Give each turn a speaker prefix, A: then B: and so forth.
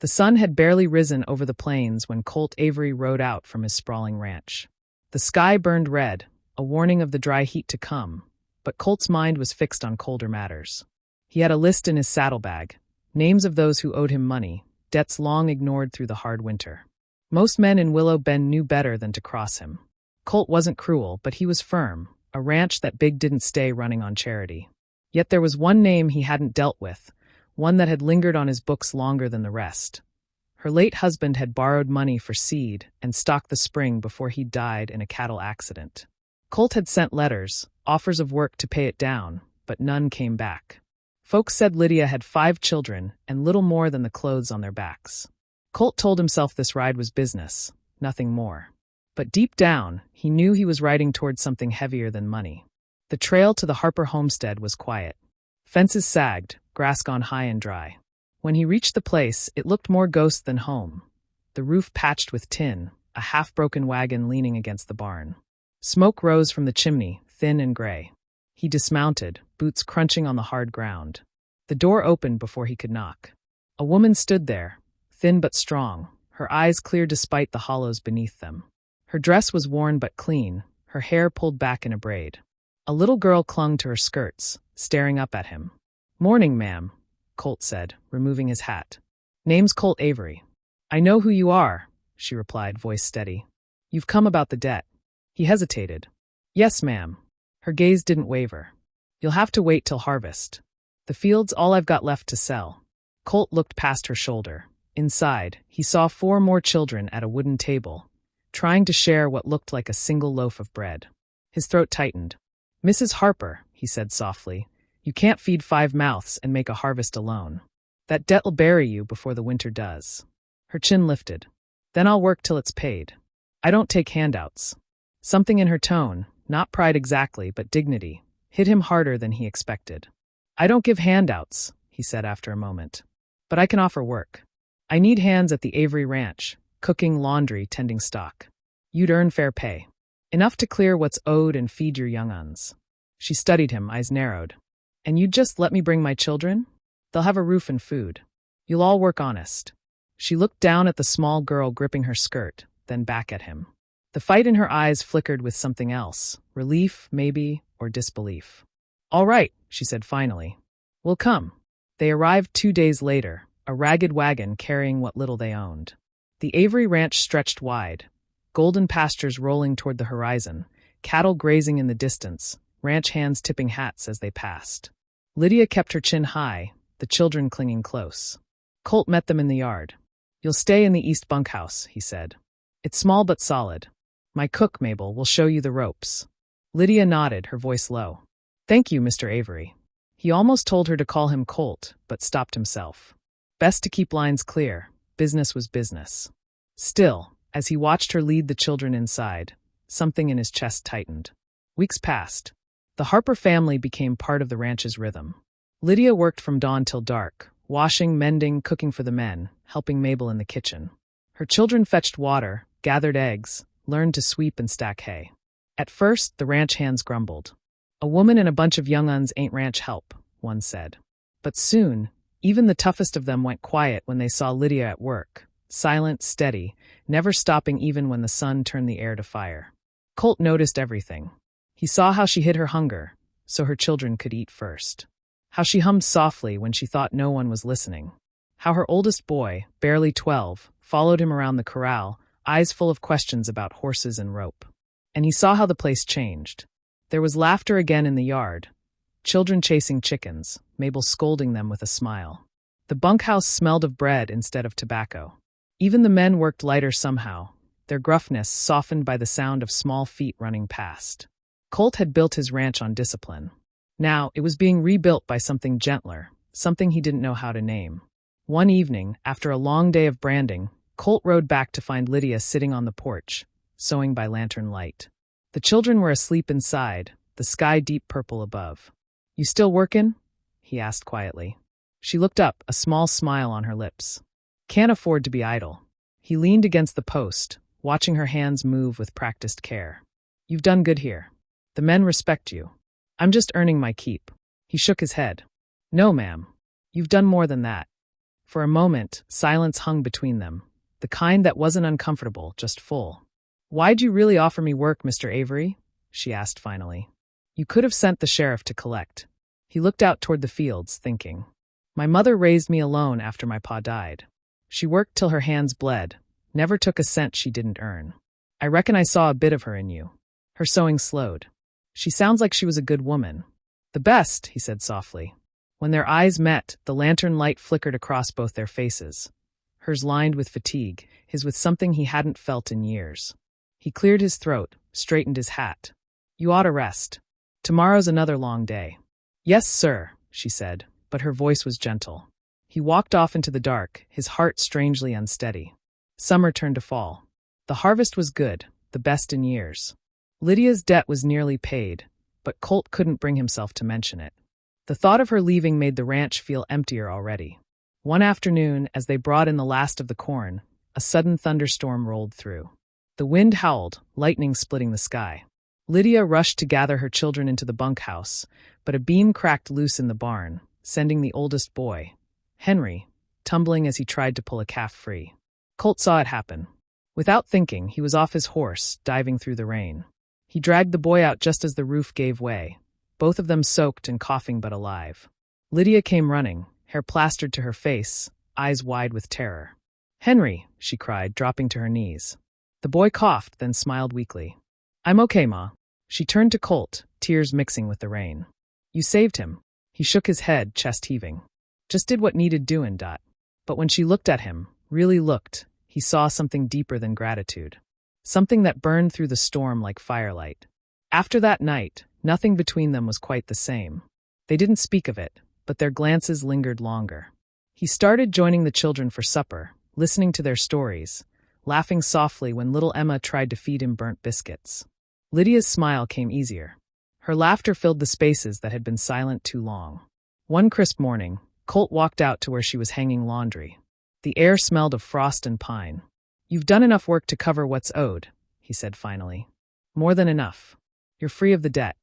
A: The sun had barely risen over the plains when Colt Avery rode out from his sprawling ranch. The sky burned red, a warning of the dry heat to come, but Colt's mind was fixed on colder matters. He had a list in his saddlebag, names of those who owed him money, debts long ignored through the hard winter. Most men in Willow Bend knew better than to cross him. Colt wasn't cruel, but he was firm, a ranch that big didn't stay running on charity. Yet there was one name he hadn't dealt with, one that had lingered on his books longer than the rest. Her late husband had borrowed money for seed and stocked the spring before he died in a cattle accident. Colt had sent letters, offers of work to pay it down, but none came back. Folks said Lydia had 5 children and little more than the clothes on their backs. Colt told himself this ride was business, nothing more. But deep down, he knew he was riding towards something heavier than money. The trail to the Harper homestead was quiet. Fences sagged, grass gone high and dry. When he reached the place, it looked more ghost than home. The roof patched with tin, a half-broken wagon leaning against the barn. Smoke rose from the chimney, thin and gray. He dismounted, boots crunching on the hard ground. The door opened before he could knock. A woman stood there, thin but strong, her eyes clear despite the hollows beneath them. Her dress was worn but clean, her hair pulled back in a braid. A little girl clung to her skirts, staring up at him. "Morning, ma'am," Colt said, removing his hat. "Name's Colt Avery." "I know who you are," she replied, voice steady. "You've come about the debt." He hesitated. "Yes, ma'am." Her gaze didn't waver. "You'll have to wait till harvest. The field's all I've got left to sell." Colt looked past her shoulder. Inside, he saw 4 more children at a wooden table, trying to share what looked like a single loaf of bread. His throat tightened. "Mrs. Harper," he said softly, "you can't feed 5 mouths and make a harvest alone. That debt'll bury you before the winter does." Her chin lifted. "Then I'll work till it's paid. I don't take handouts." Something in her tone, not pride exactly, but dignity, hit him harder than he expected. "I don't give handouts," he said after a moment. "But I can offer work. I need hands at the Avery Ranch, cooking, laundry, tending stock. You'd earn fair pay. Enough to clear what's owed and feed your young uns." She studied him, eyes narrowed. "And you'd just let me bring my children? They'll have a roof and food. You'll all work honest." She looked down at the small girl gripping her skirt, then back at him. The fight in her eyes flickered with something else, relief, maybe, or disbelief. "All right," she said finally. "We'll come." They arrived 2 days later, a ragged wagon carrying what little they owned. The Avery Ranch stretched wide, golden pastures rolling toward the horizon, cattle grazing in the distance, ranch hands tipping hats as they passed. Lydia kept her chin high, the children clinging close. Colt met them in the yard. "You'll stay in the east bunkhouse," he said. "It's small but solid. My cook, Mabel, will show you the ropes." Lydia nodded, her voice low. "Thank you, Mr. Avery." He almost told her to call him Colt, but stopped himself. Best to keep lines clear. Business was business. Still, as he watched her lead the children inside, something in his chest tightened. Weeks passed. The Harper family became part of the ranch's rhythm. Lydia worked from dawn till dark, washing, mending, cooking for the men, helping Mabel in the kitchen. Her children fetched water, gathered eggs, learned to sweep and stack hay. At first, the ranch hands grumbled. "A woman and a bunch of young uns ain't ranch help," one said. But soon, even the toughest of them went quiet when they saw Lydia at work, silent, steady, never stopping even when the sun turned the air to fire. Colt noticed everything. He saw how she hid her hunger, so her children could eat first. How she hummed softly when she thought no one was listening. How her oldest boy, barely 12, followed him around the corral, eyes full of questions about horses and rope. And he saw how the place changed. There was laughter again in the yard, children chasing chickens, Mabel scolding them with a smile. The bunkhouse smelled of bread instead of tobacco. Even the men worked lighter somehow, their gruffness softened by the sound of small feet running past. Colt had built his ranch on discipline. Now, it was being rebuilt by something gentler, something he didn't know how to name. One evening, after a long day of branding, Colt rode back to find Lydia sitting on the porch, sewing by lantern light. The children were asleep inside, the sky deep purple above. "You still workin'?" he asked quietly. She looked up, a small smile on her lips. "Can't afford to be idle." He leaned against the post, watching her hands move with practiced care. "You've done good here. The men respect you." "I'm just earning my keep." He shook his head. "No, ma'am. You've done more than that. For a moment, silence hung between them, the kind that wasn't uncomfortable, just full. "Why'd you really offer me work, Mr. Avery?" she asked finally. "You could have sent the sheriff to collect." He looked out toward the fields, thinking. "My mother raised me alone after my pa died. She worked till her hands bled, never took a cent she didn't earn. I reckon I saw a bit of her in you." Her sewing slowed. "She sounds like she was a good woman." "The best," he said softly. When their eyes met, the lantern light flickered across both their faces. Hers lined with fatigue, his with something he hadn't felt in years. He cleared his throat, straightened his hat. "You ought to rest. Tomorrow's another long day." "Yes, sir," she said, but her voice was gentle. He walked off into the dark, his heart strangely unsteady. Summer turned to fall. The harvest was good, the best in years. Lydia's debt was nearly paid, but Colt couldn't bring himself to mention it. The thought of her leaving made the ranch feel emptier already. One afternoon, as they brought in the last of the corn, a sudden thunderstorm rolled through. The wind howled, lightning splitting the sky. Lydia rushed to gather her children into the bunkhouse, but a beam cracked loose in the barn, sending the oldest boy, Henry, tumbling as he tried to pull a calf free. Colt saw it happen. Without thinking, he was off his horse, diving through the rain. He dragged the boy out just as the roof gave way, both of them soaked and coughing but alive. Lydia came running, hair plastered to her face, eyes wide with terror. "Henry," she cried, dropping to her knees. The boy coughed, then smiled weakly. "I'm okay, Ma." She turned to Colt, tears mixing with the rain. "You saved him." He shook his head, chest heaving. "Just did what needed doing, Dot." But when she looked at him, really looked, he saw something deeper than gratitude. Something that burned through the storm like firelight. After that night, nothing between them was quite the same. They didn't speak of it, but their glances lingered longer. He started joining the children for supper, listening to their stories, laughing softly when little Emma tried to feed him burnt biscuits. Lydia's smile came easier. Her laughter filled the spaces that had been silent too long. One crisp morning, Colt walked out to where she was hanging laundry. The air smelled of frost and pine. "You've done enough work to cover what's owed," he said finally. "More than enough. You're free of the debt."